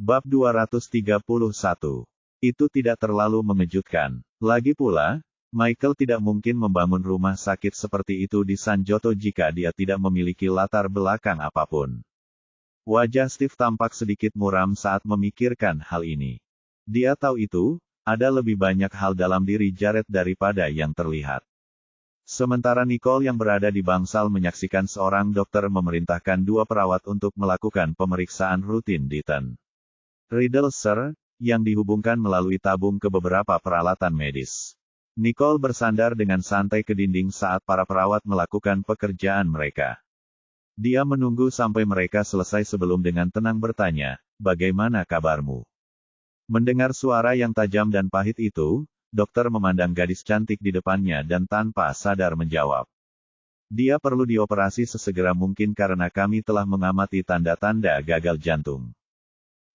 Bab 231. Itu tidak terlalu mengejutkan. Lagi pula, Michael tidak mungkin membangun rumah sakit seperti itu di San Joto jika dia tidak memiliki latar belakang apapun. Wajah Steve tampak sedikit muram saat memikirkan hal ini. Dia tahu itu, ada lebih banyak hal dalam diri Jared daripada yang terlihat. Sementara Nicole yang berada di bangsal menyaksikan seorang dokter memerintahkan dua perawat untuk melakukan pemeriksaan rutin di Ten Riddle Sir, yang dihubungkan melalui tabung ke beberapa peralatan medis. Nicole bersandar dengan santai ke dinding saat para perawat melakukan pekerjaan mereka. Dia menunggu sampai mereka selesai sebelum dengan tenang bertanya, "Bagaimana kabarmu?" Mendengar suara yang tajam dan pahit itu, dokter memandang gadis cantik di depannya dan tanpa sadar menjawab. "Dia perlu dioperasi sesegera mungkin karena kami telah mengamati tanda-tanda gagal jantung.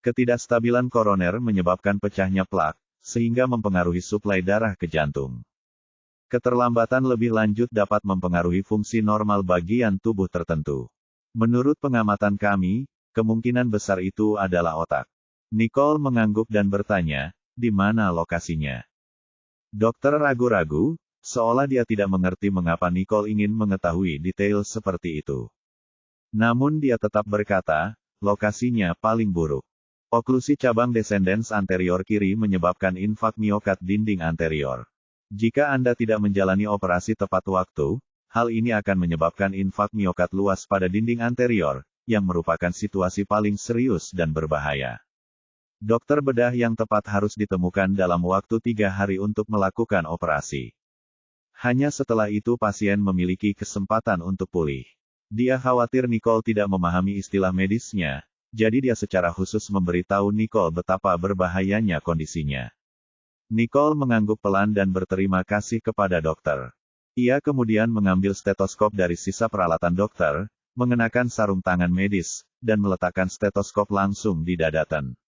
Ketidakstabilan koroner menyebabkan pecahnya plak, sehingga mempengaruhi suplai darah ke jantung. Keterlambatan lebih lanjut dapat mempengaruhi fungsi normal bagian tubuh tertentu. Menurut pengamatan kami, kemungkinan besar itu adalah otak." Nicole mengangguk dan bertanya, "Di mana lokasinya?" Dokter ragu-ragu, seolah dia tidak mengerti mengapa Nicole ingin mengetahui detail seperti itu. Namun dia tetap berkata, "Lokasinya paling buruk. Oklusi cabang descendens anterior kiri menyebabkan infak miokard dinding anterior. Jika Anda tidak menjalani operasi tepat waktu, hal ini akan menyebabkan infak miokard luas pada dinding anterior, yang merupakan situasi paling serius dan berbahaya. Dokter bedah yang tepat harus ditemukan dalam waktu 3 hari untuk melakukan operasi. Hanya setelah itu pasien memiliki kesempatan untuk pulih." Dia khawatir Nicole tidak memahami istilah medisnya, jadi dia secara khusus memberitahu Nicole betapa berbahayanya kondisinya. Nicole mengangguk pelan dan berterima kasih kepada dokter. Ia kemudian mengambil stetoskop dari sisa peralatan dokter, mengenakan sarung tangan medis, dan meletakkan stetoskop langsung di dada Ten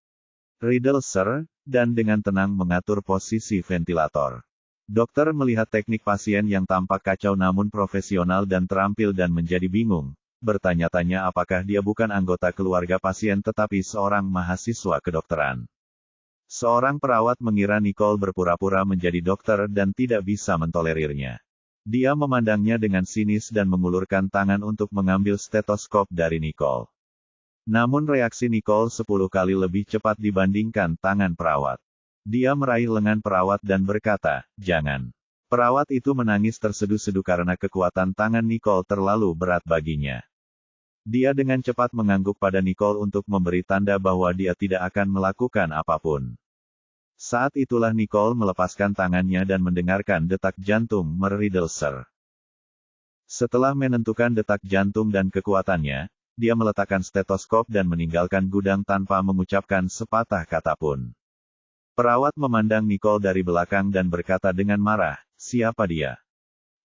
Riddle Sir, dan dengan tenang mengatur posisi ventilator. Dokter melihat teknik pasien yang tampak kacau namun profesional dan terampil dan menjadi bingung. Bertanya-tanya apakah dia bukan anggota keluarga pasien tetapi seorang mahasiswa kedokteran. Seorang perawat mengira Nicole berpura-pura menjadi dokter dan tidak bisa mentolerirnya. Dia memandangnya dengan sinis dan mengulurkan tangan untuk mengambil stetoskop dari Nicole. Namun reaksi Nicole 10 kali lebih cepat dibandingkan tangan perawat. Dia meraih lengan perawat dan berkata, "Jangan." Perawat itu menangis terseduh-seduh karena kekuatan tangan Nicole terlalu berat baginya. Dia dengan cepat mengangguk pada Nicole untuk memberi tanda bahwa dia tidak akan melakukan apapun. Saat itulah Nicole melepaskan tangannya dan mendengarkan detak jantung Riddle Sir. Setelah menentukan detak jantung dan kekuatannya, dia meletakkan stetoskop dan meninggalkan gudang tanpa mengucapkan sepatah kata pun. Perawat memandang Nicole dari belakang dan berkata dengan marah, "Siapa dia?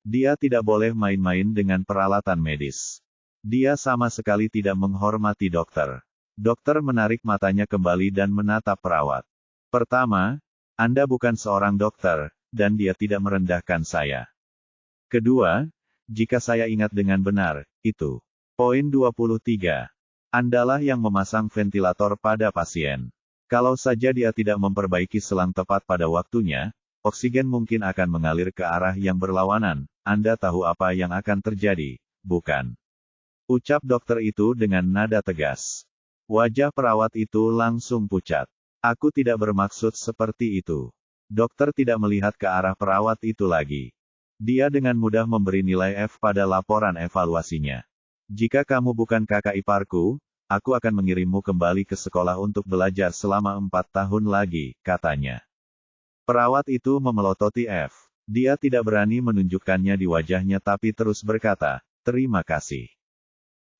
Dia tidak boleh main-main dengan peralatan medis. Dia sama sekali tidak menghormati dokter." Dokter menarik matanya kembali dan menatap perawat. "Pertama, Anda bukan seorang dokter, dan dia tidak merendahkan saya. Kedua, jika saya ingat dengan benar, itu poin 23. Andalah yang memasang ventilator pada pasien. Kalau saja dia tidak memperbaiki selang tepat pada waktunya, oksigen mungkin akan mengalir ke arah yang berlawanan. Anda tahu apa yang akan terjadi, bukan?" Ucap dokter itu dengan nada tegas. Wajah perawat itu langsung pucat. "Aku tidak bermaksud seperti itu." Dokter tidak melihat ke arah perawat itu lagi. Dia dengan mudah memberi nilai F pada laporan evaluasinya. "Jika kamu bukan kakak iparku, aku akan mengirimmu kembali ke sekolah untuk belajar selama 4 tahun lagi," katanya. Perawat itu memelototi F. Dia tidak berani menunjukkannya di wajahnya tapi terus berkata, "Terima kasih.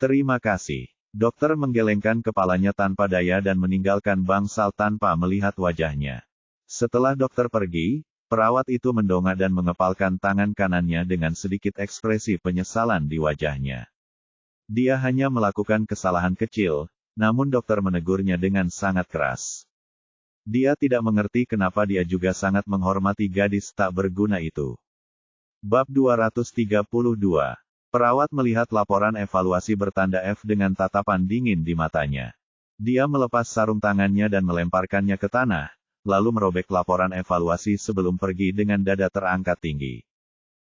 Terima kasih." Dokter menggelengkan kepalanya tanpa daya dan meninggalkan bangsal tanpa melihat wajahnya. Setelah dokter pergi, perawat itu mendongak dan mengepalkan tangan kanannya dengan sedikit ekspresi penyesalan di wajahnya. Dia hanya melakukan kesalahan kecil, namun dokter menegurnya dengan sangat keras. Dia tidak mengerti kenapa dia juga sangat menghormati gadis tak berguna itu. Bab 232. Perawat melihat laporan evaluasi bertanda F dengan tatapan dingin di matanya. Dia melepas sarung tangannya dan melemparkannya ke tanah, lalu merobek laporan evaluasi sebelum pergi dengan dada terangkat tinggi.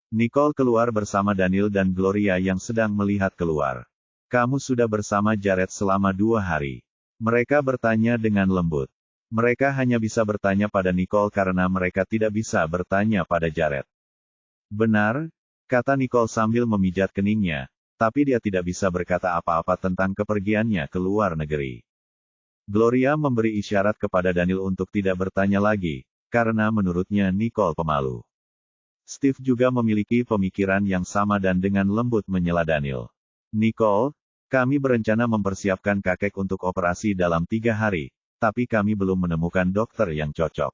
Nicole keluar bersama Daniel dan Gloria yang sedang melihat keluar. Kamu sudah bersama Jared selama 2 hari. Mereka bertanya dengan lembut. Mereka hanya bisa bertanya pada Nicole karena mereka tidak bisa bertanya pada Jared. Benar, kata Nicole sambil memijat keningnya, tapi dia tidak bisa berkata apa-apa tentang kepergiannya ke luar negeri. Gloria memberi isyarat kepada Daniel untuk tidak bertanya lagi, karena menurutnya Nicole pemalu. Steve juga memiliki pemikiran yang sama dan dengan lembut menyela Daniel. Nicole, kami berencana mempersiapkan kakek untuk operasi dalam 3 hari, tapi kami belum menemukan dokter yang cocok.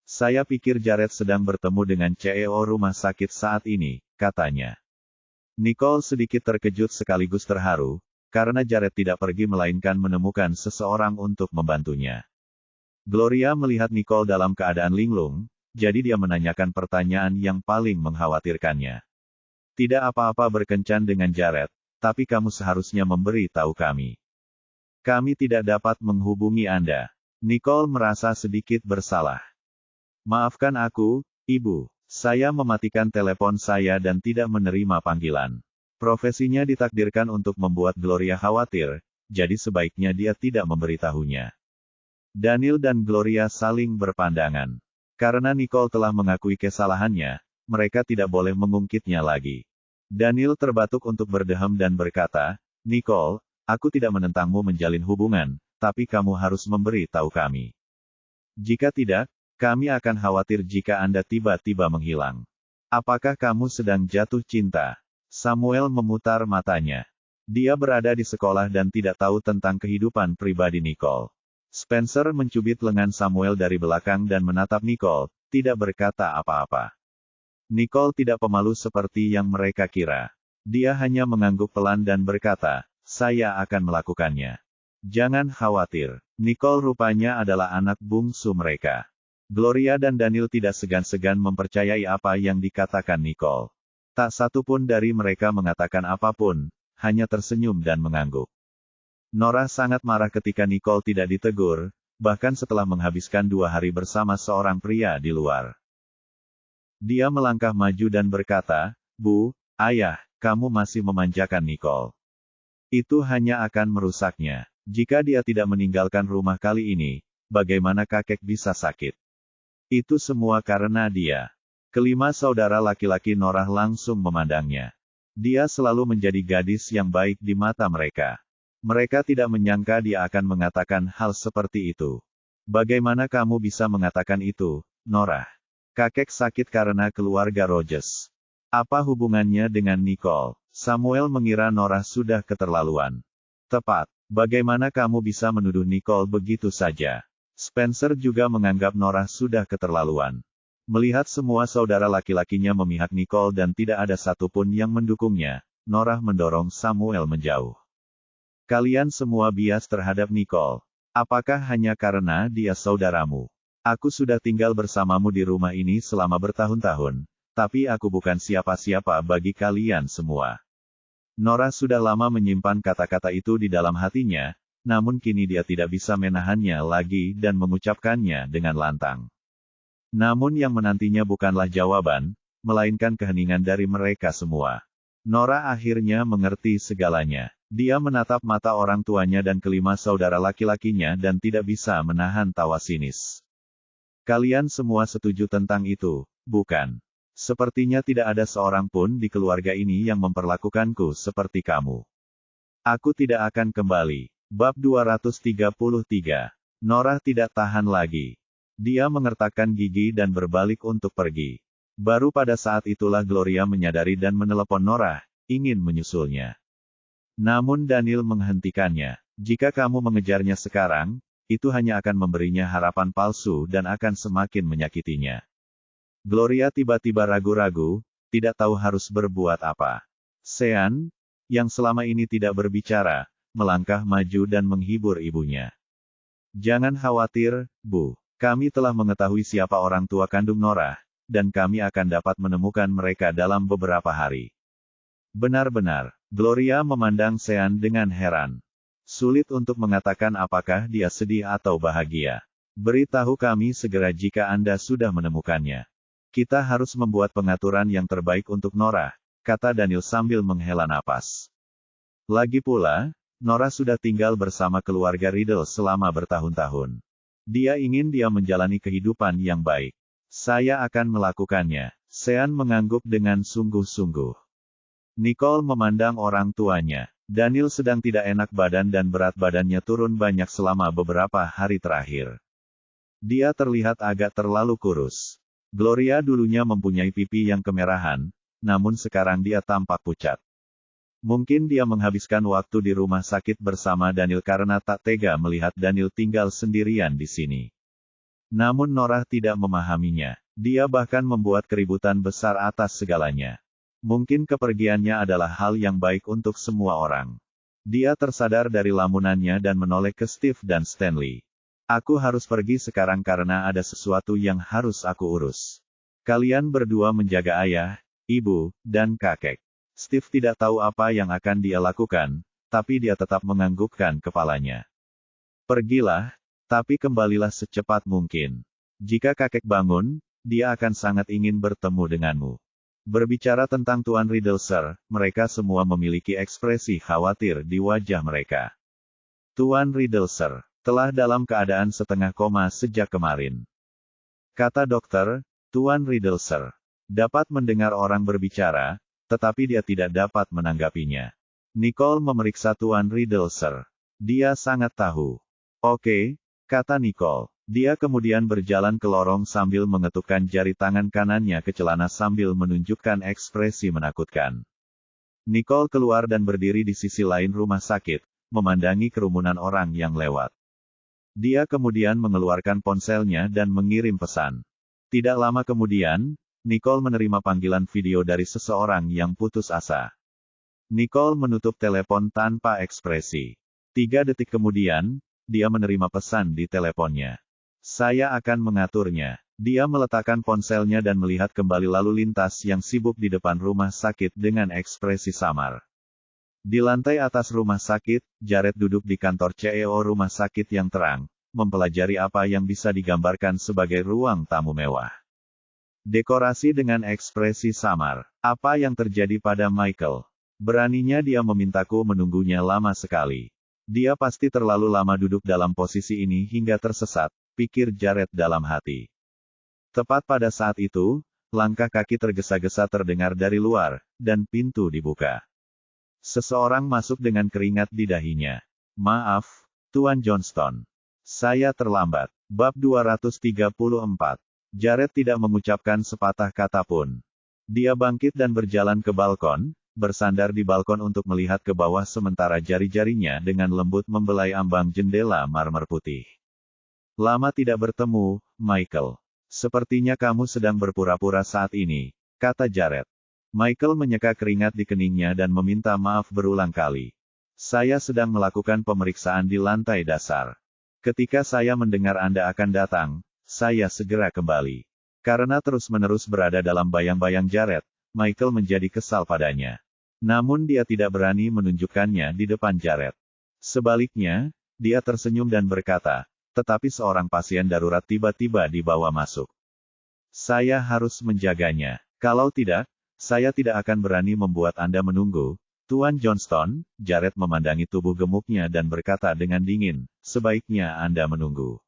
Saya pikir Jared sedang bertemu dengan CEO rumah sakit saat ini, katanya. Nicole sedikit terkejut sekaligus terharu, karena Jared tidak pergi melainkan menemukan seseorang untuk membantunya. Gloria melihat Nicole dalam keadaan linglung, jadi dia menanyakan pertanyaan yang paling mengkhawatirkannya. Tidak apa-apa berkencan dengan Jared, tapi kamu seharusnya memberi tahu kami. Kami tidak dapat menghubungi Anda. Nicole merasa sedikit bersalah. Maafkan aku, Ibu. Saya mematikan telepon saya dan tidak menerima panggilan. Profesinya ditakdirkan untuk membuat Gloria khawatir, jadi sebaiknya dia tidak memberitahunya. Daniel dan Gloria saling berpandangan. Karena Nicole telah mengakui kesalahannya, mereka tidak boleh mengungkitnya lagi. Daniel terbatuk untuk berdehem dan berkata, Nicole, aku tidak menentangmu menjalin hubungan, tapi kamu harus memberi tahu kami. Jika tidak, kami akan khawatir jika Anda tiba-tiba menghilang. Apakah kamu sedang jatuh cinta? Samuel memutar matanya. Dia berada di sekolah dan tidak tahu tentang kehidupan pribadi Nicole. Spencer mencubit lengan Samuel dari belakang dan menatap Nicole, tidak berkata apa-apa. Nicole tidak pemalu seperti yang mereka kira. Dia hanya mengangguk pelan dan berkata, saya akan melakukannya. Jangan khawatir, Nicole rupanya adalah anak bungsu mereka. Gloria dan Daniel tidak segan-segan mempercayai apa yang dikatakan Nicole. Tak satu pun dari mereka mengatakan apapun, hanya tersenyum dan mengangguk. Nora sangat marah ketika Nicole tidak ditegur, bahkan setelah menghabiskan 2 hari bersama seorang pria di luar. Dia melangkah maju dan berkata, Bu, Ayah, kamu masih memanjakan Nicole. Itu hanya akan merusaknya. Jika dia tidak meninggalkan rumah kali ini, bagaimana kakek bisa sakit? Itu semua karena dia. Kelima saudara laki-laki Nora langsung memandangnya. Dia selalu menjadi gadis yang baik di mata mereka. Mereka tidak menyangka dia akan mengatakan hal seperti itu. Bagaimana kamu bisa mengatakan itu, Nora? Kakek sakit karena keluarga Rogers. Apa hubungannya dengan Nicole? Samuel mengira Nora sudah keterlaluan. Tepat. Bagaimana kamu bisa menuduh Nicole begitu saja? Spencer juga menganggap Nora sudah keterlaluan. Melihat semua saudara laki-lakinya memihak Nicole dan tidak ada satupun yang mendukungnya, Nora mendorong Samuel menjauh. Kalian semua bias terhadap Nicole. Apakah hanya karena dia saudaramu? Aku sudah tinggal bersamamu di rumah ini selama bertahun-tahun, tapi aku bukan siapa-siapa bagi kalian semua. Nora sudah lama menyimpan kata-kata itu di dalam hatinya, namun kini dia tidak bisa menahannya lagi dan mengucapkannya dengan lantang. Namun yang menantinya bukanlah jawaban, melainkan keheningan dari mereka semua. Nora akhirnya mengerti segalanya. Dia menatap mata orang tuanya dan kelima saudara laki-lakinya dan tidak bisa menahan tawa sinis. Kalian semua setuju tentang itu, bukan? Sepertinya tidak ada seorang pun di keluarga ini yang memperlakukanku seperti kamu. Aku tidak akan kembali. Bab 233. Nora tidak tahan lagi. Dia mengertakkan gigi dan berbalik untuk pergi. Baru pada saat itulah Gloria menyadari dan menelepon Nora, ingin menyusulnya. Namun Daniel menghentikannya. Jika kamu mengejarnya sekarang, itu hanya akan memberinya harapan palsu dan akan semakin menyakitinya. Gloria tiba-tiba ragu-ragu, tidak tahu harus berbuat apa. Sean, yang selama ini tidak berbicara, melangkah maju dan menghibur ibunya. Jangan khawatir, Bu. Kami telah mengetahui siapa orang tua kandung Nora, dan kami akan dapat menemukan mereka dalam beberapa hari. Benar-benar, Gloria memandang Sean dengan heran. Sulit untuk mengatakan apakah dia sedih atau bahagia. Beritahu kami segera jika Anda sudah menemukannya. Kita harus membuat pengaturan yang terbaik untuk Nora, kata Daniel sambil menghela napas. Lagi pula, Nora sudah tinggal bersama keluarga Riddle selama bertahun-tahun. Dia ingin dia menjalani kehidupan yang baik. Saya akan melakukannya. Sean mengangguk dengan sungguh-sungguh. Nicole memandang orang tuanya. Daniel sedang tidak enak badan dan berat badannya turun banyak selama beberapa hari terakhir. Dia terlihat agak terlalu kurus. Gloria dulunya mempunyai pipi yang kemerahan, namun sekarang dia tampak pucat. Mungkin dia menghabiskan waktu di rumah sakit bersama Daniel karena tak tega melihat Daniel tinggal sendirian di sini. Namun Nora tidak memahaminya. Dia bahkan membuat keributan besar atas segalanya. Mungkin kepergiannya adalah hal yang baik untuk semua orang. Dia tersadar dari lamunannya dan menoleh ke Steve dan Stanley. Aku harus pergi sekarang karena ada sesuatu yang harus aku urus. Kalian berdua menjaga ayah, ibu, dan kakek. Steve tidak tahu apa yang akan dia lakukan, tapi dia tetap menganggukkan kepalanya. Pergilah, tapi kembalilah secepat mungkin. Jika kakek bangun, dia akan sangat ingin bertemu denganmu. Berbicara tentang Tuan Riddle Sir, mereka semua memiliki ekspresi khawatir di wajah mereka. Tuan Riddle Sir, telah dalam keadaan setengah koma sejak kemarin. Kata dokter, Tuan Riddle Sir. Dapat mendengar orang berbicara, tetapi dia tidak dapat menanggapinya. Nicole memeriksa Tuan Riddle Sir. Dia sangat tahu. Oke, kata Nicole. Dia kemudian berjalan ke lorong sambil mengetukkan jari tangan kanannya ke celana sambil menunjukkan ekspresi menakutkan. Nicole keluar dan berdiri di sisi lain rumah sakit, memandangi kerumunan orang yang lewat. Dia kemudian mengeluarkan ponselnya dan mengirim pesan. Tidak lama kemudian, Nicole menerima panggilan video dari seseorang yang putus asa. Nicole menutup telepon tanpa ekspresi. 3 detik kemudian, dia menerima pesan di teleponnya. Saya akan mengaturnya. Dia meletakkan ponselnya dan melihat kembali lalu lintas yang sibuk di depan rumah sakit dengan ekspresi samar. Di lantai atas rumah sakit, Jared duduk di kantor CEO rumah sakit yang terang, mempelajari apa yang bisa digambarkan sebagai ruang tamu mewah. Dekorasi dengan ekspresi samar. Apa yang terjadi pada Michael? Beraninya dia memintaku menunggunya lama sekali. Dia pasti terlalu lama duduk dalam posisi ini hingga tersesat, pikir Jared dalam hati. Tepat pada saat itu, langkah kaki tergesa-gesa terdengar dari luar, dan pintu dibuka. Seseorang masuk dengan keringat di dahinya. Maaf, Tuan Johnston. Saya terlambat. Bab 234. Jared tidak mengucapkan sepatah kata pun. Dia bangkit dan berjalan ke balkon, bersandar di balkon untuk melihat ke bawah sementara jari-jarinya dengan lembut membelai ambang jendela marmer putih. Lama tidak bertemu, Michael. Sepertinya kamu sedang berpura-pura saat ini, kata Jared. Michael menyeka keringat di keningnya dan meminta maaf berulang kali. Saya sedang melakukan pemeriksaan di lantai dasar. Ketika saya mendengar Anda akan datang, saya segera kembali. Karena terus-menerus berada dalam bayang-bayang Jared, Michael menjadi kesal padanya. Namun dia tidak berani menunjukkannya di depan Jared. Sebaliknya, dia tersenyum dan berkata, tetapi seorang pasien darurat tiba-tiba dibawa masuk. Saya harus menjaganya. Kalau tidak, saya tidak akan berani membuat Anda menunggu. Tuan Johnston, Jared memandangi tubuh gemuknya dan berkata dengan dingin, sebaiknya Anda menunggu.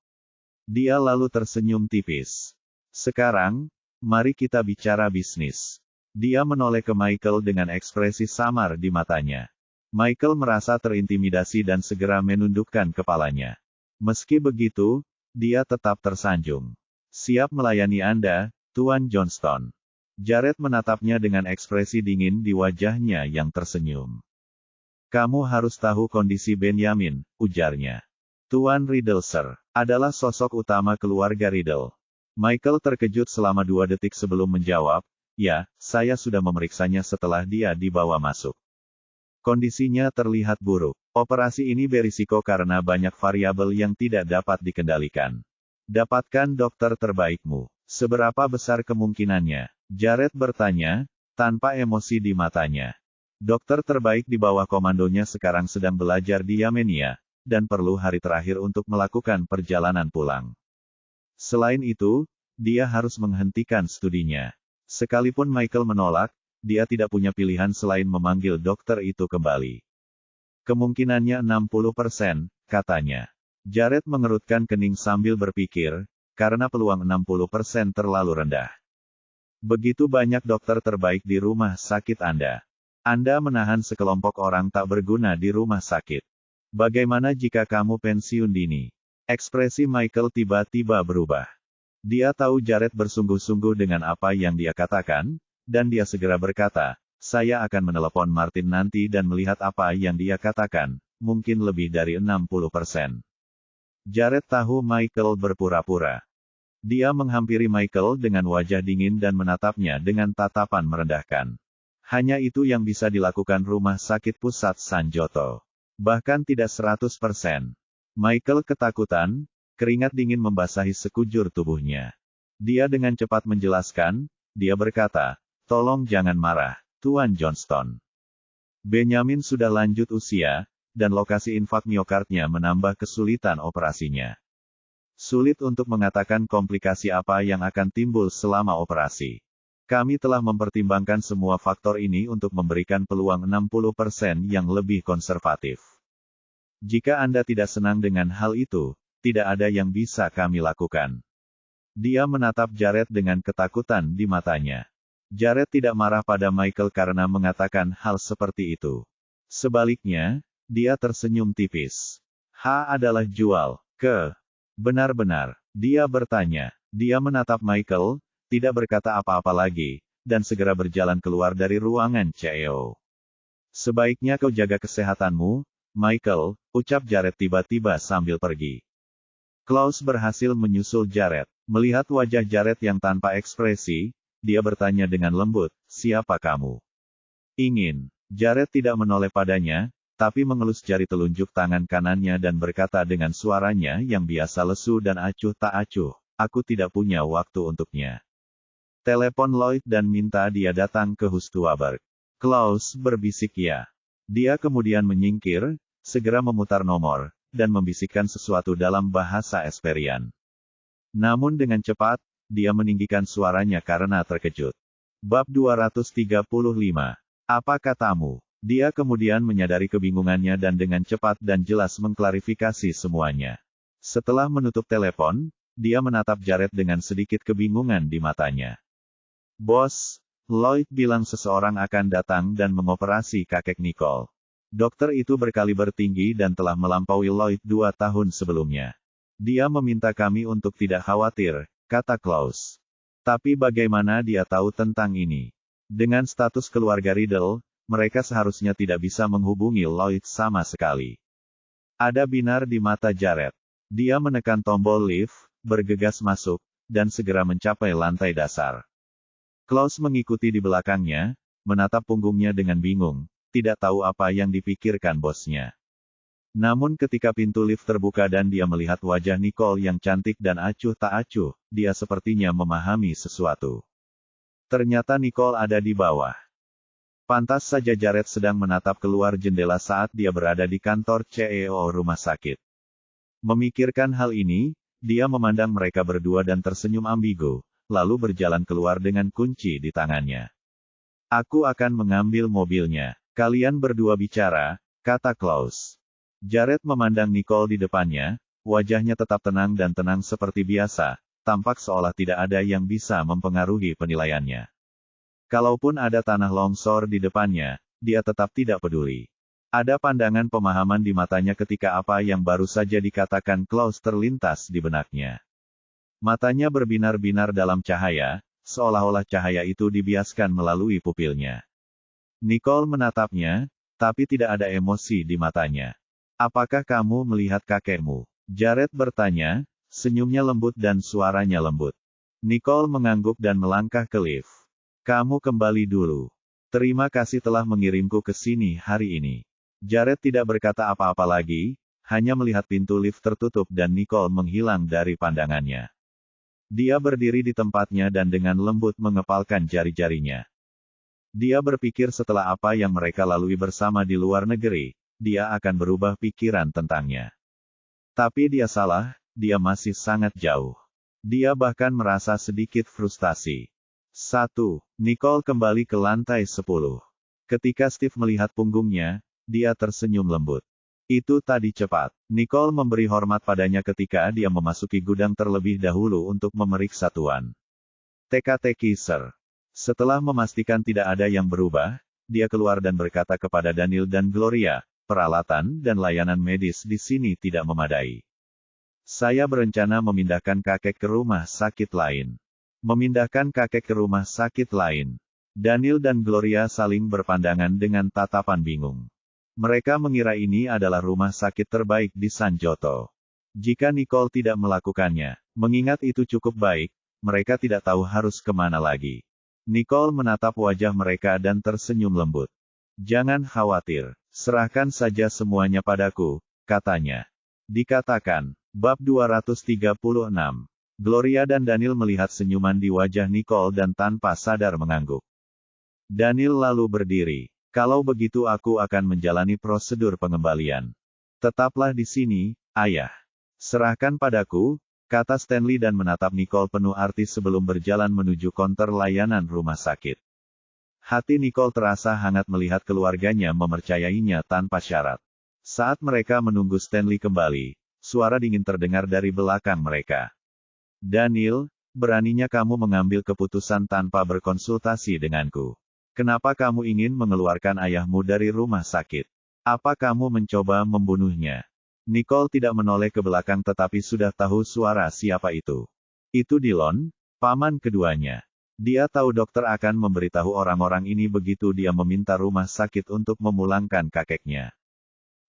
Dia lalu tersenyum tipis. Sekarang, mari kita bicara bisnis. Dia menoleh ke Michael dengan ekspresi samar di matanya. Michael merasa terintimidasi dan segera menundukkan kepalanya. Meski begitu, dia tetap tersanjung. Siap melayani Anda, Tuan Johnston. Jared menatapnya dengan ekspresi dingin di wajahnya yang tersenyum. Kamu harus tahu kondisi Benjamin, ujarnya. Tuan Riddle Sir, adalah sosok utama keluarga Riddle. Michael terkejut selama 2 detik sebelum menjawab, ya, saya sudah memeriksanya setelah dia dibawa masuk. Kondisinya terlihat buruk. Operasi ini berisiko karena banyak variabel yang tidak dapat dikendalikan. Dapatkan dokter terbaikmu. Seberapa besar kemungkinannya? Jared bertanya, tanpa emosi di matanya. Dokter terbaik di bawah komandonya sekarang sedang belajar di Yamenia, dan perlu hari terakhir untuk melakukan perjalanan pulang. Selain itu, dia harus menghentikan studinya. Sekalipun Michael menolak, dia tidak punya pilihan selain memanggil dokter itu kembali. Kemungkinannya 60%, katanya. Jared mengerutkan kening sambil berpikir, karena peluang 60% terlalu rendah. Begitu banyak dokter terbaik di rumah sakit Anda. Anda menahan sekelompok orang tak berguna di rumah sakit. Bagaimana jika kamu pensiun dini? Ekspresi Michael tiba-tiba berubah. Dia tahu Jared bersungguh-sungguh dengan apa yang dia katakan, dan dia segera berkata, saya akan menelepon Martin nanti dan melihat apa yang dia katakan, mungkin lebih dari 60%. Jared tahu Michael berpura-pura. Dia menghampiri Michael dengan wajah dingin dan menatapnya dengan tatapan merendahkan. Hanya itu yang bisa dilakukan Rumah Sakit Pusat Sanjoto. Bahkan tidak 100%. Michael ketakutan, keringat dingin membasahi sekujur tubuhnya. Dia dengan cepat menjelaskan, dia berkata, tolong jangan marah, Tuan Johnston. Benjamin sudah lanjut usia, dan lokasi infak miokardnya menambah kesulitan operasinya. Sulit untuk mengatakan komplikasi apa yang akan timbul selama operasi. Kami telah mempertimbangkan semua faktor ini untuk memberikan peluang 60% yang lebih konservatif. Jika Anda tidak senang dengan hal itu, tidak ada yang bisa kami lakukan. Dia menatap Jared dengan ketakutan di matanya. Jared tidak marah pada Michael karena mengatakan hal seperti itu. Sebaliknya, dia tersenyum tipis. Adalah jual ke. Benar-benar, dia bertanya. Dia menatap Michael, tidak berkata apa-apa lagi, dan segera berjalan keluar dari ruangan CEO. Sebaiknya kau jaga kesehatanmu, Michael, ucap Jared tiba-tiba sambil pergi. Klaus berhasil menyusul Jared. Melihat wajah Jared yang tanpa ekspresi, dia bertanya dengan lembut, siapa kamu? Jared tidak menoleh padanya, tapi mengelus jari telunjuk tangan kanannya dan berkata dengan suaranya yang biasa lesu dan acuh tak acuh, aku tidak punya waktu untuknya. Telepon Lloyd dan minta dia datang ke Hustuaberg. Klaus berbisik ya. Dia kemudian menyingkir, segera memutar nomor, dan membisikkan sesuatu dalam bahasa Esperian. Namun dengan cepat, dia meninggikan suaranya karena terkejut. Bab 235. Apa katamu? Dia kemudian menyadari kebingungannya dan dengan cepat dan jelas mengklarifikasi semuanya. Setelah menutup telepon, dia menatap Jared dengan sedikit kebingungan di matanya. Bos, Lloyd bilang seseorang akan datang dan mengoperasi kakek Nicole. Dokter itu berkaliber tinggi dan telah melampaui Lloyd 2 tahun sebelumnya. Dia meminta kami untuk tidak khawatir, kata Klaus. Tapi bagaimana dia tahu tentang ini? Dengan status keluarga Riddle, mereka seharusnya tidak bisa menghubungi Lloyd sama sekali. Ada binar di mata Jared. Dia menekan tombol lift, bergegas masuk, dan segera mencapai lantai dasar. Klaus mengikuti di belakangnya, menatap punggungnya dengan bingung, tidak tahu apa yang dipikirkan bosnya. Namun ketika pintu lift terbuka dan dia melihat wajah Nicole yang cantik dan acuh tak acuh, dia sepertinya memahami sesuatu. Ternyata Nicole ada di bawah. Pantas saja Jared sedang menatap keluar jendela saat dia berada di kantor CEO rumah sakit. Memikirkan hal ini, dia memandang mereka berdua dan tersenyum ambigu, lalu berjalan keluar dengan kunci di tangannya. Aku akan mengambil mobilnya. Kalian berdua bicara, kata Klaus. Jared memandang Nicole di depannya, wajahnya tetap tenang dan tenang seperti biasa, tampak seolah tidak ada yang bisa mempengaruhi penilaiannya. Kalaupun ada tanah longsor di depannya, dia tetap tidak peduli. Ada pandangan pemahaman di matanya ketika apa yang baru saja dikatakan Klaus terlintas di benaknya. Matanya berbinar-binar dalam cahaya, seolah-olah cahaya itu dibiaskan melalui pupilnya. Nicole menatapnya, tapi tidak ada emosi di matanya. Apakah kamu melihat kakekmu? Jared bertanya, senyumnya lembut dan suaranya lembut. Nicole mengangguk dan melangkah ke lift. Kamu kembali dulu. Terima kasih telah mengirimku ke sini hari ini. Jared tidak berkata apa-apa lagi, hanya melihat pintu lift tertutup dan Nicole menghilang dari pandangannya. Dia berdiri di tempatnya dan dengan lembut mengepalkan jari-jarinya. Dia berpikir setelah apa yang mereka lalui bersama di luar negeri, dia akan berubah pikiran tentangnya. Tapi dia salah, dia masih sangat jauh. Dia bahkan merasa sedikit frustasi. 1. Nicole kembali ke lantai 10. Ketika Steve melihat punggungnya, dia tersenyum lembut. Itu tadi cepat. Nicole memberi hormat padanya ketika dia memasuki gudang terlebih dahulu untuk memeriksa tuan. Teka-teki Sir. Setelah memastikan tidak ada yang berubah, dia keluar dan berkata kepada Daniel dan Gloria, peralatan dan layanan medis di sini tidak memadai. Saya berencana memindahkan kakek ke rumah sakit lain. Memindahkan kakek ke rumah sakit lain. Daniel dan Gloria saling berpandangan dengan tatapan bingung. Mereka mengira ini adalah rumah sakit terbaik di Sanjoto. Jika Nicole tidak melakukannya, mengingat itu cukup baik, mereka tidak tahu harus kemana lagi. Nicole menatap wajah mereka dan tersenyum lembut. Jangan khawatir, serahkan saja semuanya padaku, katanya. Dikatakan, bab 236. Gloria dan Daniel melihat senyuman di wajah Nicole dan tanpa sadar mengangguk. Daniel lalu berdiri. Kalau begitu aku akan menjalani prosedur pengembalian. Tetaplah di sini, ayah. Serahkan padaku, kata Stanley dan menatap Nicole penuh arti sebelum berjalan menuju konter layanan rumah sakit. Hati Nicole terasa hangat melihat keluarganya mempercayainya tanpa syarat. Saat mereka menunggu Stanley kembali, suara dingin terdengar dari belakang mereka. Daniel, beraninya kamu mengambil keputusan tanpa berkonsultasi denganku. Kenapa kamu ingin mengeluarkan ayahmu dari rumah sakit? Apa kamu mencoba membunuhnya? Nicole tidak menoleh ke belakang tetapi sudah tahu suara siapa itu. Itu Dillon, paman keduanya. Dia tahu dokter akan memberitahu orang-orang ini begitu dia meminta rumah sakit untuk memulangkan kakeknya.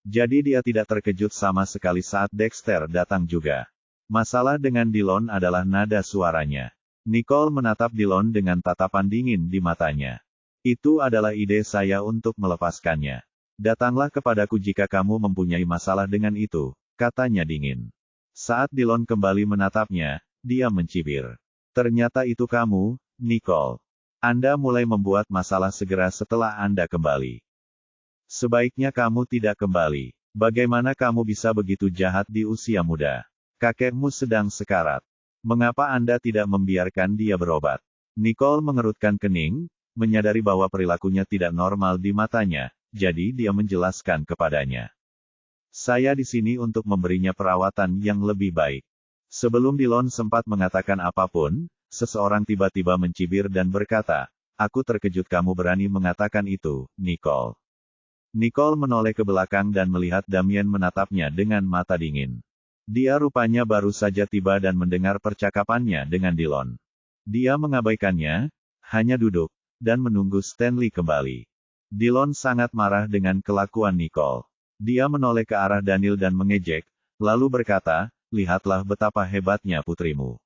Jadi dia tidak terkejut sama sekali saat Dexter datang juga. Masalah dengan Dillon adalah nada suaranya. Nicole menatap Dillon dengan tatapan dingin di matanya. Itu adalah ide saya untuk melepaskannya. Datanglah kepadaku jika kamu mempunyai masalah dengan itu, katanya dingin. Saat Dillon kembali menatapnya, dia mencibir. Ternyata itu kamu, Nicole. Anda mulai membuat masalah segera setelah Anda kembali. Sebaiknya kamu tidak kembali. Bagaimana kamu bisa begitu jahat di usia muda? Kakekmu sedang sekarat. Mengapa Anda tidak membiarkan dia berobat? Nicole mengerutkan kening, menyadari bahwa perilakunya tidak normal di matanya, jadi dia menjelaskan kepadanya. Saya di sini untuk memberinya perawatan yang lebih baik. Sebelum Dillon sempat mengatakan apapun, seseorang tiba-tiba mencibir dan berkata, aku terkejut kamu berani mengatakan itu, Nicole. Nicole menoleh ke belakang dan melihat Damien menatapnya dengan mata dingin. Dia rupanya baru saja tiba dan mendengar percakapannya dengan Dillon. Dia mengabaikannya, hanya duduk, dan menunggu Stanley kembali. Dillon sangat marah dengan kelakuan Nicole. Dia menoleh ke arah Daniel dan mengejek, lalu berkata, lihatlah betapa hebatnya putrimu.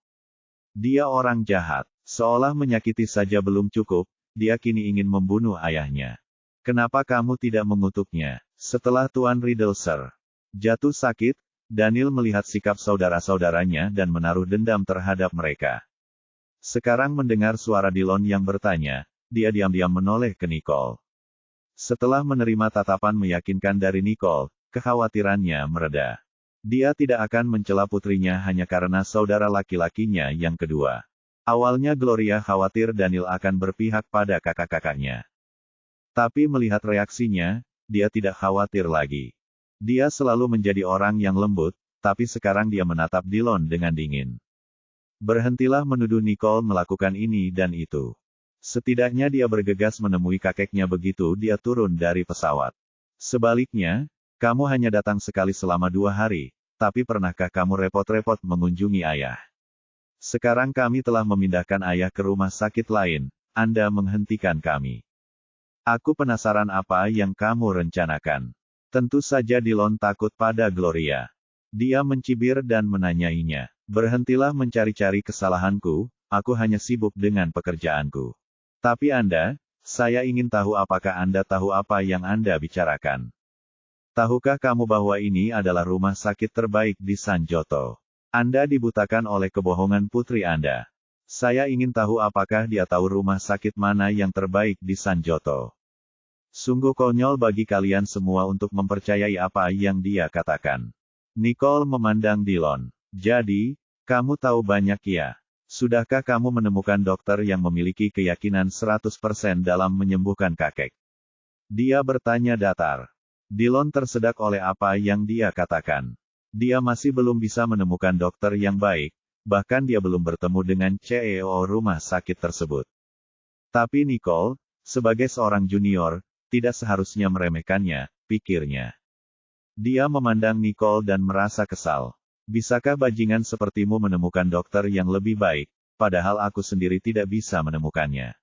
Dia orang jahat, seolah menyakiti saja belum cukup, dia kini ingin membunuh ayahnya. Kenapa kamu tidak mengutuknya? Setelah Tuan Riddle Sir jatuh sakit, Daniel melihat sikap saudara-saudaranya dan menaruh dendam terhadap mereka. Sekarang mendengar suara Dillon yang bertanya, dia diam-diam menoleh ke Nicole. Setelah menerima tatapan meyakinkan dari Nicole, kekhawatirannya mereda. Dia tidak akan mencela putrinya hanya karena saudara laki-lakinya yang kedua. Awalnya Gloria khawatir Daniel akan berpihak pada kakak-kakaknya. Tapi melihat reaksinya, dia tidak khawatir lagi. Dia selalu menjadi orang yang lembut, tapi sekarang dia menatap Dillon dengan dingin. Berhentilah menuduh Nicole melakukan ini dan itu. Setidaknya dia bergegas menemui kakeknya begitu dia turun dari pesawat. Sebaliknya, kamu hanya datang sekali selama 2 hari, tapi pernahkah kamu repot-repot mengunjungi ayah? Sekarang kami telah memindahkan ayah ke rumah sakit lain, Anda menghentikan kami. Aku penasaran apa yang kamu rencanakan. Tentu saja Dillon takut pada Gloria. Dia mencibir dan menanyainya. Berhentilah mencari-cari kesalahanku, aku hanya sibuk dengan pekerjaanku. Tapi Anda, saya ingin tahu apakah Anda tahu apa yang Anda bicarakan. Tahukah kamu bahwa ini adalah rumah sakit terbaik di Sanjoto? Anda dibutakan oleh kebohongan putri Anda. Saya ingin tahu apakah dia tahu rumah sakit mana yang terbaik di Sanjoto. Sungguh konyol bagi kalian semua untuk mempercayai apa yang dia katakan. Nicole memandang Dillon. Jadi, kamu tahu banyak ya? Sudahkah kamu menemukan dokter yang memiliki keyakinan 100% dalam menyembuhkan kakek? Dia bertanya datar. Dillon tersedak oleh apa yang dia katakan. Dia masih belum bisa menemukan dokter yang baik, bahkan dia belum bertemu dengan CEO rumah sakit tersebut. Tapi Nicole, sebagai seorang junior, tidak seharusnya meremehkannya, pikirnya. Dia memandang Nicole dan merasa kesal. Bisakah bajingan sepertimu menemukan dokter yang lebih baik, padahal aku sendiri tidak bisa menemukannya?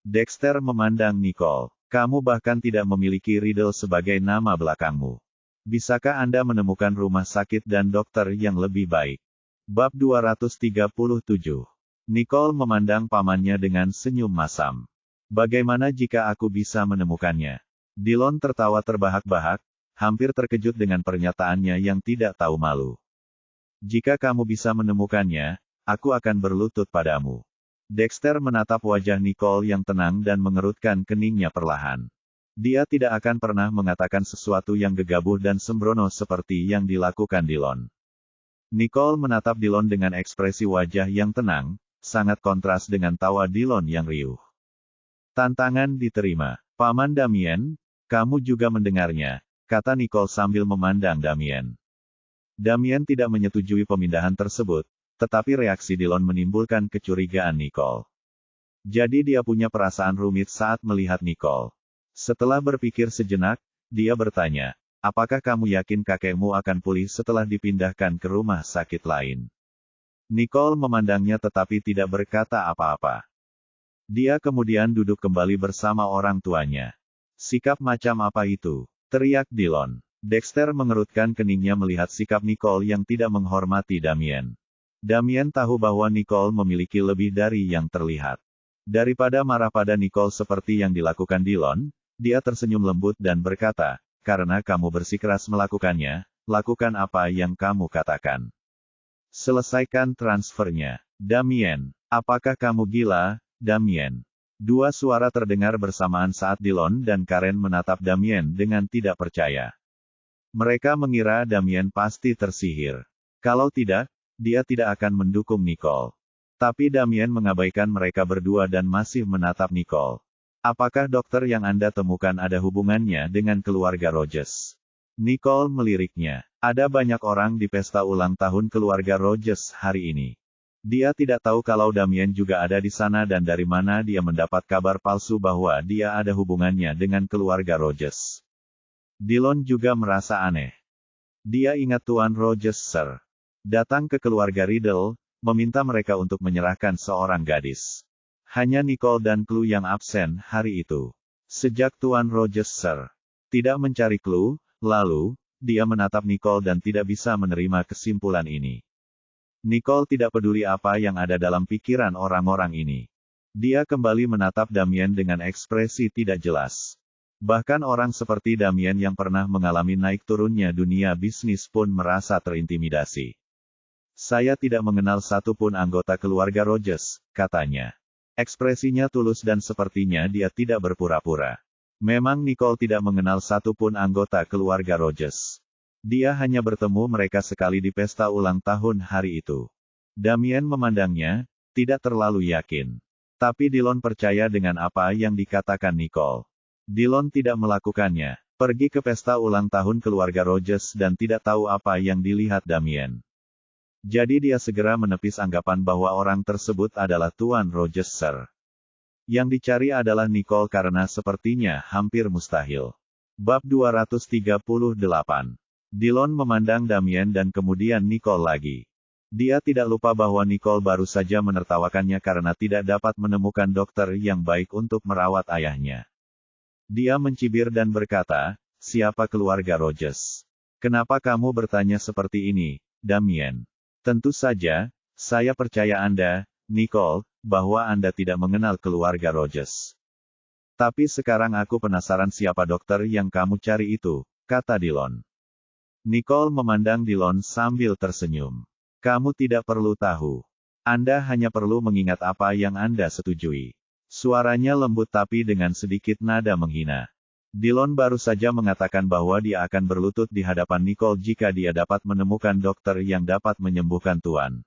Dexter memandang Nicole. Kamu bahkan tidak memiliki Riddle sebagai nama belakangmu. Bisakah Anda menemukan rumah sakit dan dokter yang lebih baik? Bab 237. Nicole memandang pamannya dengan senyum masam. Bagaimana jika aku bisa menemukannya? Dillon tertawa terbahak-bahak, hampir terkejut dengan pernyataannya yang tidak tahu malu. Jika kamu bisa menemukannya, aku akan berlutut padamu. Dexter menatap wajah Nicole yang tenang dan mengerutkan keningnya perlahan. Dia tidak akan pernah mengatakan sesuatu yang gegabah dan sembrono seperti yang dilakukan Dillon. Nicole menatap Dillon dengan ekspresi wajah yang tenang, sangat kontras dengan tawa Dillon yang riuh. Tantangan diterima. Paman Damien, kamu juga mendengarnya, kata Nicole sambil memandang Damien. Damien tidak menyetujui pemindahan tersebut, tetapi reaksi Dillon menimbulkan kecurigaan Nicole. Jadi dia punya perasaan rumit saat melihat Nicole. Setelah berpikir sejenak, dia bertanya, apakah kamu yakin kakekmu akan pulih setelah dipindahkan ke rumah sakit lain? Nicole memandangnya tetapi tidak berkata apa-apa. Dia kemudian duduk kembali bersama orang tuanya. Sikap macam apa itu? Teriak Dillon. Dexter mengerutkan keningnya melihat sikap Nicole yang tidak menghormati Damien. Damien tahu bahwa Nicole memiliki lebih dari yang terlihat. Daripada marah pada Nicole seperti yang dilakukan Dillon, dia tersenyum lembut dan berkata, karena kamu bersikeras melakukannya, lakukan apa yang kamu katakan. Selesaikan transfernya. Damien, apakah kamu gila? Damien. Dua suara terdengar bersamaan saat Dillon dan Karen menatap Damien dengan tidak percaya. Mereka mengira Damien pasti tersihir. Kalau tidak, dia tidak akan mendukung Nicole. Tapi Damien mengabaikan mereka berdua dan masih menatap Nicole. Apakah dokter yang Anda temukan ada hubungannya dengan keluarga Rogers? Nicole meliriknya. Ada banyak orang di pesta ulang tahun keluarga Rogers hari ini. Dia tidak tahu kalau Damien juga ada di sana dan dari mana dia mendapat kabar palsu bahwa dia ada hubungannya dengan keluarga Rogers. Dillon juga merasa aneh. Dia ingat Tuan Rogers, Sir. Datang ke keluarga Riddle, meminta mereka untuk menyerahkan seorang gadis. Hanya Nicole dan Chloe yang absen hari itu. Sejak Tuan Rogers, Sir, tidak mencari Chloe, lalu, dia menatap Nicole dan tidak bisa menerima kesimpulan ini. Nicole tidak peduli apa yang ada dalam pikiran orang-orang ini. Dia kembali menatap Damien dengan ekspresi tidak jelas. Bahkan orang seperti Damien yang pernah mengalami naik turunnya dunia bisnis pun merasa terintimidasi. Saya tidak mengenal satupun anggota keluarga Rogers, katanya. Ekspresinya tulus dan sepertinya dia tidak berpura-pura. Memang Nicole tidak mengenal satupun anggota keluarga Rogers. Dia hanya bertemu mereka sekali di pesta ulang tahun hari itu. Damien memandangnya, tidak terlalu yakin. Tapi Dillon percaya dengan apa yang dikatakan Nicole. Dillon tidak melakukannya, pergi ke pesta ulang tahun keluarga Rogers dan tidak tahu apa yang dilihat Damien. Jadi dia segera menepis anggapan bahwa orang tersebut adalah Tuan Rogers, Sir. Yang dicari adalah Nicole karena sepertinya hampir mustahil. Bab 238. Dillon memandang Damien dan kemudian Nicole lagi. Dia tidak lupa bahwa Nicole baru saja menertawakannya karena tidak dapat menemukan dokter yang baik untuk merawat ayahnya. Dia mencibir dan berkata, siapa keluarga Rogers? Kenapa kamu bertanya seperti ini, Damien? Tentu saja, saya percaya Anda, Nicole, bahwa Anda tidak mengenal keluarga Rogers. Tapi sekarang aku penasaran siapa dokter yang kamu cari itu, kata Dillon. Nicole memandang Dillon sambil tersenyum. Kamu tidak perlu tahu. Anda hanya perlu mengingat apa yang Anda setujui. Suaranya lembut tapi dengan sedikit nada menghina. Dillon baru saja mengatakan bahwa dia akan berlutut di hadapan Nicole jika dia dapat menemukan dokter yang dapat menyembuhkan Tuan.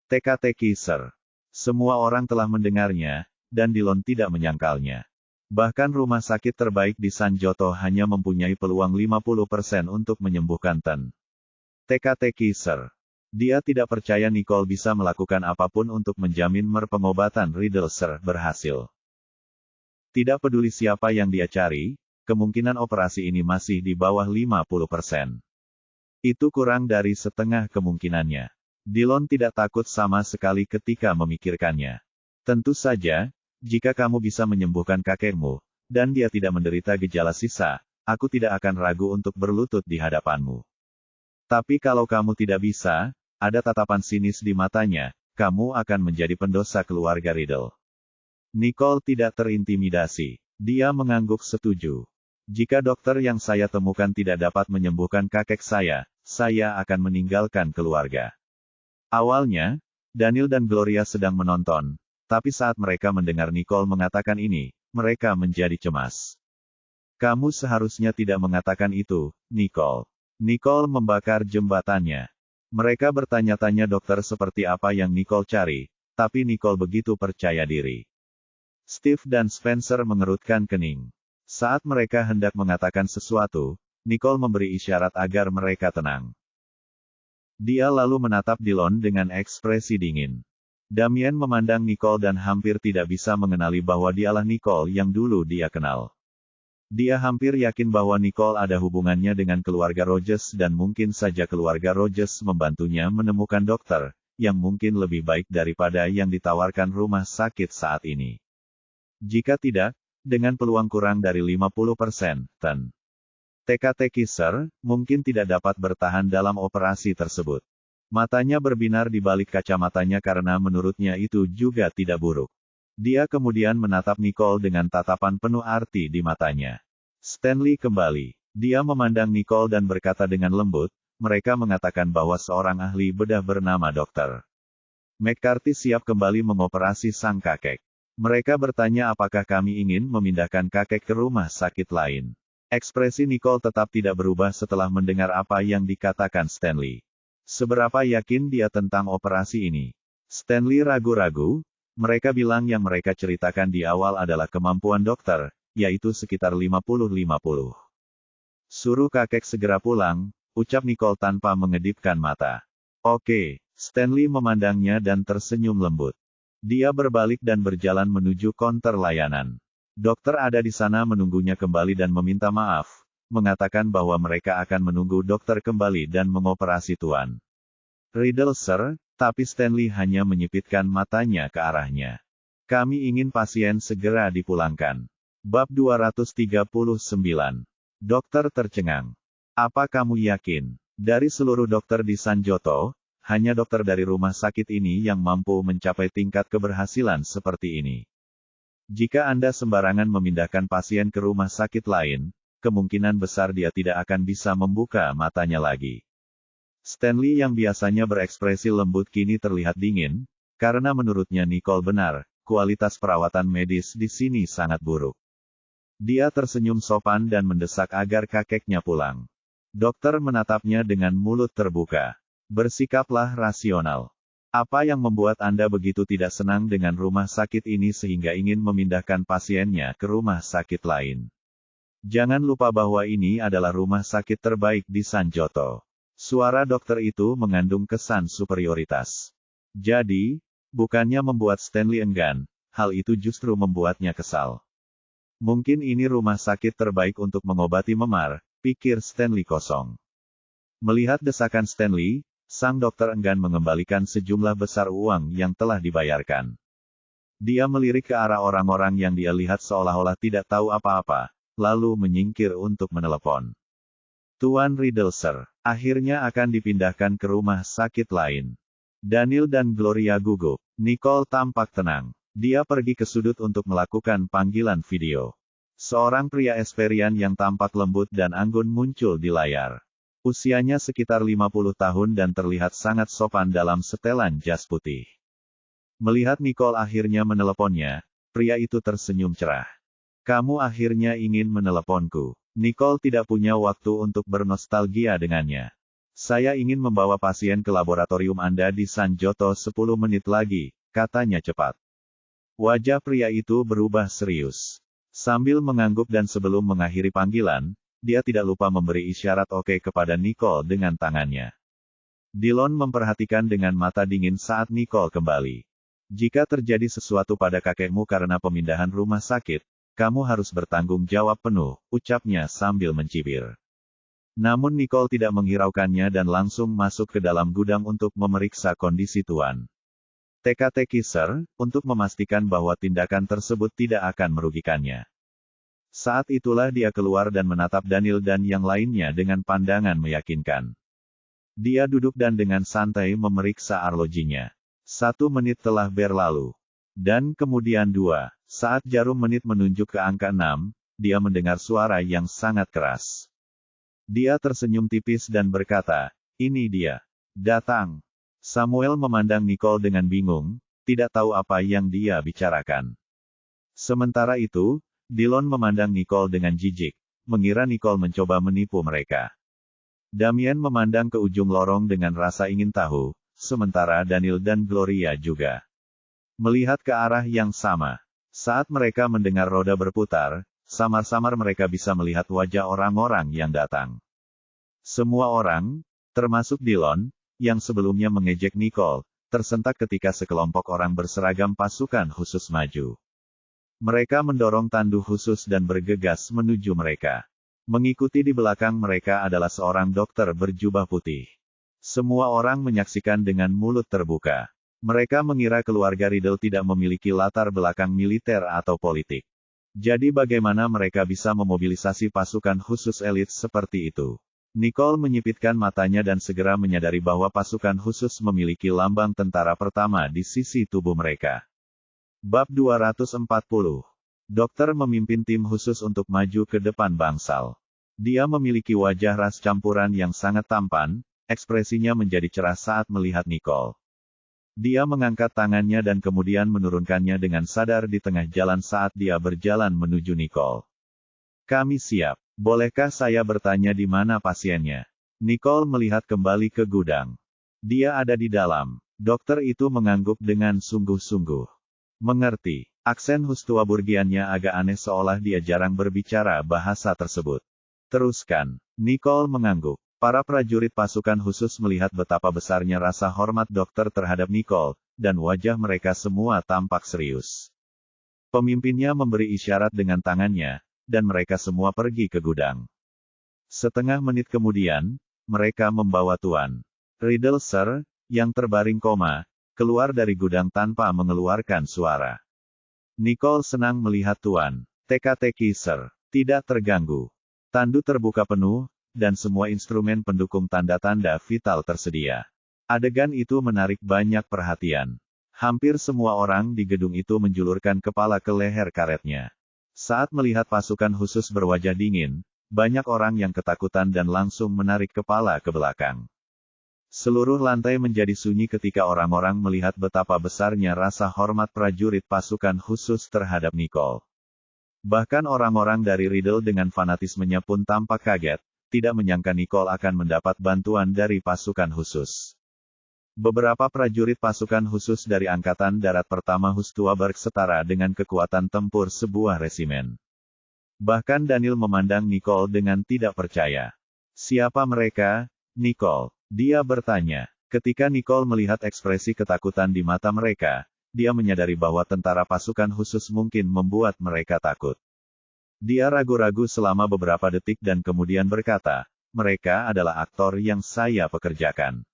Teka-teki, Sir. Semua orang telah mendengarnya, dan Dillon tidak menyangkalnya. Bahkan rumah sakit terbaik di Sanjoto hanya mempunyai peluang 50% untuk menyembuhkan Ten. Teka-teki, Sir. Dia tidak percaya Nicole bisa melakukan apapun untuk menjamin pengobatan Riddle, Sir, berhasil. Tidak peduli siapa yang dia cari, kemungkinan operasi ini masih di bawah 50%. Itu kurang dari setengah kemungkinannya. Dillon tidak takut sama sekali ketika memikirkannya. Tentu saja, jika kamu bisa menyembuhkan kakekmu, dan dia tidak menderita gejala sisa, aku tidak akan ragu untuk berlutut di hadapanmu. Tapi kalau kamu tidak bisa, ada tatapan sinis di matanya, kamu akan menjadi pendosa keluarga Riddle. Nicole tidak terintimidasi. Dia mengangguk setuju. Jika dokter yang saya temukan tidak dapat menyembuhkan kakek saya akan meninggalkan keluarga. Awalnya, Daniel dan Gloria sedang menonton, tapi saat mereka mendengar Nicole mengatakan ini, mereka menjadi cemas. Kamu seharusnya tidak mengatakan itu, Nicole. Nicole membakar jembatannya. Mereka bertanya-tanya dokter seperti apa yang Nicole cari, tapi Nicole begitu percaya diri. Steve dan Spencer mengerutkan kening. Saat mereka hendak mengatakan sesuatu, Nicole memberi isyarat agar mereka tenang. Dia lalu menatap Dillon dengan ekspresi dingin. Damien memandang Nicole dan hampir tidak bisa mengenali bahwa dialah Nicole yang dulu dia kenal. Dia hampir yakin bahwa Nicole ada hubungannya dengan keluarga Rogers dan mungkin saja keluarga Rogers membantunya menemukan dokter, yang mungkin lebih baik daripada yang ditawarkan rumah sakit saat ini. Jika tidak, dengan peluang kurang dari 50%, Ten. Teka-teki, Sir, mungkin tidak dapat bertahan dalam operasi tersebut. Matanya berbinar di balik kacamatanya karena menurutnya itu juga tidak buruk. Dia kemudian menatap Nicole dengan tatapan penuh arti di matanya. Stanley kembali. Dia memandang Nicole dan berkata dengan lembut, mereka mengatakan bahwa seorang ahli bedah bernama Dr. McCarthy siap kembali mengoperasi sang kakek. Mereka bertanya apakah kami ingin memindahkan kakek ke rumah sakit lain. Ekspresi Nicole tetap tidak berubah setelah mendengar apa yang dikatakan Stanley. Seberapa yakin dia tentang operasi ini? Stanley ragu-ragu. Mereka bilang yang mereka ceritakan di awal adalah kemampuan dokter, yaitu sekitar 50-50. Suruh kakek segera pulang, ucap Nicole tanpa mengedipkan mata. Oke, Stanley memandangnya dan tersenyum lembut. Dia berbalik dan berjalan menuju konter layanan. Dokter ada di sana menunggunya kembali dan meminta maaf, mengatakan bahwa mereka akan menunggu dokter kembali dan mengoperasi Tuan Riddle, Sir, tapi Stanley hanya menyipitkan matanya ke arahnya. Kami ingin pasien segera dipulangkan. Bab 239. Dokter tercengang. Apa kamu yakin? Dari seluruh dokter di Sanjoto, hanya dokter dari rumah sakit ini yang mampu mencapai tingkat keberhasilan seperti ini. Jika Anda sembarangan memindahkan pasien ke rumah sakit lain, kemungkinan besar dia tidak akan bisa membuka matanya lagi. Stanley yang biasanya berekspresi lembut kini terlihat dingin, karena menurutnya Nicole benar, kualitas perawatan medis di sini sangat buruk. Dia tersenyum sopan dan mendesak agar kakeknya pulang. Dokter menatapnya dengan mulut terbuka. Bersikaplah rasional. Apa yang membuat Anda begitu tidak senang dengan rumah sakit ini sehingga ingin memindahkan pasiennya ke rumah sakit lain? Jangan lupa bahwa ini adalah rumah sakit terbaik di Sanjoto. Suara dokter itu mengandung kesan superioritas. Jadi, bukannya membuat Stanley enggan, hal itu justru membuatnya kesal. Mungkin ini rumah sakit terbaik untuk mengobati memar, pikir Stanley kosong. Melihat desakan Stanley, sang dokter enggan mengembalikan sejumlah besar uang yang telah dibayarkan. Dia melirik ke arah orang-orang yang dia lihat seolah-olah tidak tahu apa-apa, lalu menyingkir untuk menelepon. Tuan Riddle, Sir, akhirnya akan dipindahkan ke rumah sakit lain. Daniel dan Gloria gugup. Nicole tampak tenang. Dia pergi ke sudut untuk melakukan panggilan video. Seorang pria Esperian yang tampak lembut dan anggun muncul di layar. Usianya sekitar 50 tahun dan terlihat sangat sopan dalam setelan jas putih. Melihat Nicole akhirnya meneleponnya, pria itu tersenyum cerah. Kamu akhirnya ingin meneleponku. Nicole tidak punya waktu untuk bernostalgia dengannya. Saya ingin membawa pasien ke laboratorium Anda di Sanjoto 10 menit lagi, katanya cepat. Wajah pria itu berubah serius. Sambil mengangguk dan sebelum mengakhiri panggilan, dia tidak lupa memberi isyarat oke kepada Nicole dengan tangannya. Dillon memperhatikan dengan mata dingin saat Nicole kembali. Jika terjadi sesuatu pada kakekmu karena pemindahan rumah sakit, kamu harus bertanggung jawab penuh, ucapnya sambil mencibir. Namun Nicole tidak menghiraukannya dan langsung masuk ke dalam gudang untuk memeriksa kondisi Tuan. Teka-teki Sir, untuk memastikan bahwa tindakan tersebut tidak akan merugikannya. Saat itulah dia keluar dan menatap Daniel dan yang lainnya dengan pandangan meyakinkan. Dia duduk dan dengan santai memeriksa arlojinya. 1 menit telah berlalu. Dan kemudian 2, saat jarum menit menunjuk ke angka 6, dia mendengar suara yang sangat keras. Dia tersenyum tipis dan berkata, ini dia. Datang. Samuel memandang Nicole dengan bingung, tidak tahu apa yang dia bicarakan. Sementara itu, Dillon memandang Nicole dengan jijik, mengira Nicole mencoba menipu mereka. Damien memandang ke ujung lorong dengan rasa ingin tahu, sementara Daniel dan Gloria juga melihat ke arah yang sama. Saat mereka mendengar roda berputar, samar-samar mereka bisa melihat wajah orang-orang yang datang. Semua orang, termasuk Dillon, yang sebelumnya mengejek Nicole, tersentak ketika sekelompok orang berseragam pasukan khusus maju. Mereka mendorong tandu khusus dan bergegas menuju mereka. Mengikuti di belakang mereka adalah seorang dokter berjubah putih. Semua orang menyaksikan dengan mulut terbuka. Mereka mengira keluarga Riddle tidak memiliki latar belakang militer atau politik. Jadi bagaimana mereka bisa memobilisasi pasukan khusus elit seperti itu? Nicole menyipitkan matanya dan segera menyadari bahwa pasukan khusus memiliki lambang tentara pertama di sisi tubuh mereka. Bab 240. Dokter memimpin tim khusus untuk maju ke depan bangsal. Dia memiliki wajah ras campuran yang sangat tampan, ekspresinya menjadi cerah saat melihat Nicole. Dia mengangkat tangannya dan kemudian menurunkannya dengan sadar di tengah jalan saat dia berjalan menuju Nicole. Kami siap. Bolehkah saya bertanya di mana pasiennya? Nicole melihat kembali ke gudang. Dia ada di dalam. Dokter itu mengangguk dengan sungguh-sungguh. Mengerti. Aksen Hustuaburgiannya agak aneh seolah dia jarang berbicara bahasa tersebut. Teruskan. Nicole mengangguk. Para prajurit pasukan khusus melihat betapa besarnya rasa hormat dokter terhadap Nicole, dan wajah mereka semua tampak serius. Pemimpinnya memberi isyarat dengan tangannya, dan mereka semua pergi ke gudang. Setengah menit kemudian, mereka membawa Tuan Riddle Sir, yang terbaring koma, keluar dari gudang tanpa mengeluarkan suara. Nicole senang melihat Tuan Teka-teki Sir tidak terganggu. Tandu terbuka penuh, dan semua instrumen pendukung tanda-tanda vital tersedia. Adegan itu menarik banyak perhatian. Hampir semua orang di gedung itu menjulurkan kepala ke leher karetnya. Saat melihat pasukan khusus berwajah dingin, banyak orang yang ketakutan dan langsung menarik kepala ke belakang. Seluruh lantai menjadi sunyi ketika orang-orang melihat betapa besarnya rasa hormat prajurit pasukan khusus terhadap Nicole. Bahkan orang-orang dari Riddle dengan fanatismenya pun tampak kaget, tidak menyangka Nicole akan mendapat bantuan dari pasukan khusus. Beberapa prajurit pasukan khusus dari Angkatan Darat Pertama Hustuaburg setara dengan kekuatan tempur sebuah resimen. Bahkan Daniel memandang Nicole dengan tidak percaya. Siapa mereka, Nicole? Dia bertanya. Ketika Nicole melihat ekspresi ketakutan di mata mereka, dia menyadari bahwa tentara pasukan khusus mungkin membuat mereka takut. Dia ragu-ragu selama beberapa detik dan kemudian berkata, mereka adalah aktor yang saya pekerjakan.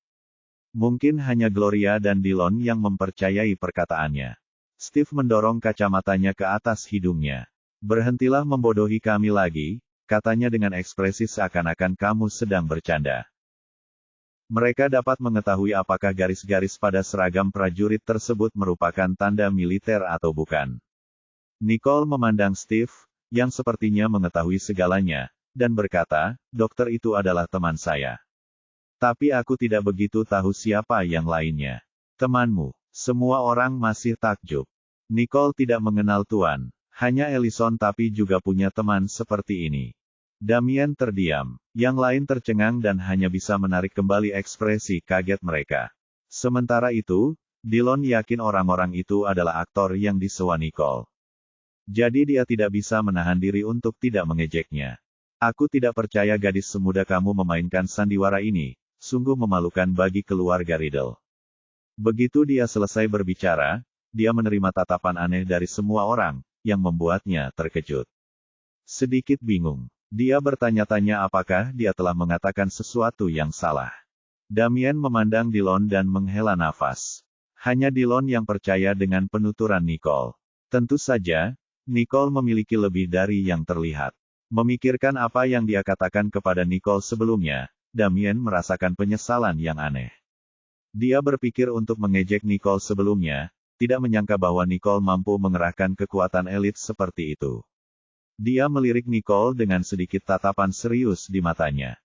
Mungkin hanya Gloria dan Dillon yang mempercayai perkataannya. Steve mendorong kacamatanya ke atas hidungnya. Berhentilah membodohi kami lagi, katanya dengan ekspresi seakan-akan kamu sedang bercanda. Mereka dapat mengetahui apakah garis-garis pada seragam prajurit tersebut merupakan tanda militer atau bukan. Nicole memandang Steve, yang sepertinya mengetahui segalanya, dan berkata, dokter itu adalah teman saya. Tapi aku tidak begitu tahu siapa yang lainnya. Temanmu. Semua orang masih takjub. Nicole tidak mengenal Tuan. Hanya Ellison tapi juga punya teman seperti ini. Damien terdiam. Yang lain tercengang dan hanya bisa menarik kembali ekspresi kaget mereka. Sementara itu, Dillon yakin orang-orang itu adalah aktor yang disewa Nicole. Jadi dia tidak bisa menahan diri untuk tidak mengejeknya. Aku tidak percaya gadis semuda kamu memainkan sandiwara ini, sungguh memalukan bagi keluarga Riddle. Begitu dia selesai berbicara, dia menerima tatapan aneh dari semua orang, yang membuatnya terkejut. Sedikit bingung, dia bertanya-tanya apakah dia telah mengatakan sesuatu yang salah. Damien memandang Dillon dan menghela nafas. Hanya Dillon yang percaya dengan penuturan Nicole. Tentu saja, Nicole memiliki lebih dari yang terlihat. Memikirkan apa yang dia katakan kepada Nicole sebelumnya, Damien merasakan penyesalan yang aneh. Dia berpikir untuk mengejek Nicole sebelumnya, tidak menyangka bahwa Nicole mampu mengerahkan kekuatan elit seperti itu. Dia melirik Nicole dengan sedikit tatapan serius di matanya.